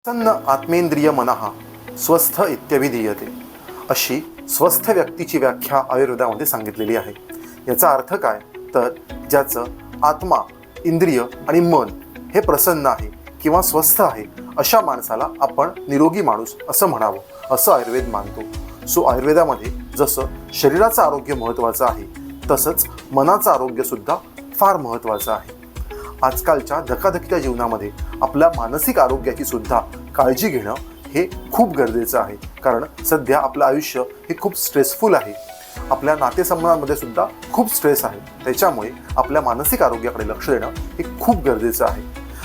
प्रसन्न आत्मेंद्रिय मनः स्वस्थ इत्यभिधीयते अशी स्वस्थ व्यक्तीची व्याख्या आयुर्वेदामध्ये सांगितलेली आहे। याचा अर्थ काय तर ज्याचं आत्मा, इंद्रिय आणि मन हे प्रसन्न आहे किंवा स्वस्थ आहे अशा माणसाला आपण निरोगी माणूस असं म्हणावं असं आयुर्वेद मानतो। सो आयुर्वेदामध्ये जसं शरीराचं आरोग्य महत्त्वाचं आहे तसंच मनाचं आरोग्य सुद्धा फार महत्त्वाचं आहे। आजकालच्या धकाधकीच्या जीवनामध्ये आपल्या मानसिक आरोग्याची सुद्धा काळजी घेणं हे खूप गरजेचं आहे, कारण सध्या आपलं आयुष्य हे खूप स्ट्रेसफुल आहे। आपल्या नातेसंबंधांमध्ये सुद्धा खूप स्ट्रेस आहे, त्याच्यामुळे आपल्या मानसिक आरोग्याकडे लक्ष देणं हे खूप गरजेचं आहे।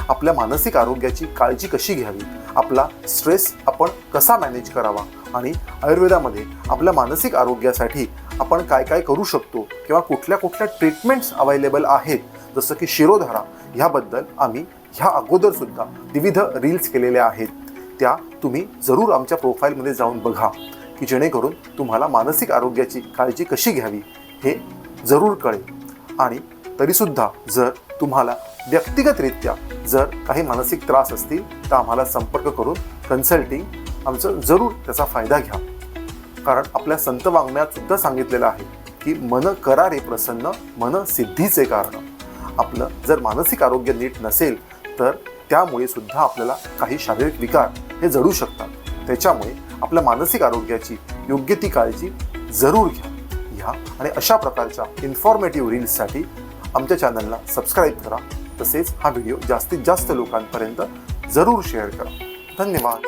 आपल्या मानसिक आरोग्याची काळजी कशी घ्यावी, आपला स्ट्रेस आपण कसा मॅनेज करावा आणि आयुर्वेदामध्ये आपल्या मानसिक आरोग्यासाठी आपण काय काय करू शकतो किंवा कुठल्या कुठल्या ट्रीटमेंट्स अवेलेबल आहेत जसं की शिरोधारा, ह्याबद्दल आम्ही ह्या अगोदरसुद्धा विविध रील्स केलेल्या आहेत। त्या तुम्ही जरूर आमच्या प्रोफाईलमध्ये जाऊन बघा की जेणेकरून तुम्हाला मानसिक आरोग्याची काळजी कशी घ्यावी हे जरूर कळेल। आणि तरीसुद्धा जर तुम्हाला व्यक्तिगतरित्या जर काही मानसिक त्रास असतील तर आम्हाला संपर्क करून कन्सल्टिंग आमचं जरूर त्याचा फायदा घ्या, कारण आपल्या संत वाङ्मयात सुद्धा सांगितलेलं आहे की मन करा रे प्रसन्न, मन सिद्धीचे कारण। आपलं जर मानसिक आरोग्य नीट नसेल तर त्यामुळे सुद्धा आपल्याला काही शारीरिक विकार हे जडू शकतात। त्याच्यामुळे आपल्या मानसिक आरोग्याची योग्य ती काळजी जरूर घ्या आणि अशा प्रकारच्या इन्फॉर्मेटिव्ह रील्ससाठी आमच्या चॅनलला सबस्क्राईब करा। तसेच हा व्हिडिओ जास्तीत जास्त लोकांपर्यंत जरूर शेअर करा। धन्यवाद।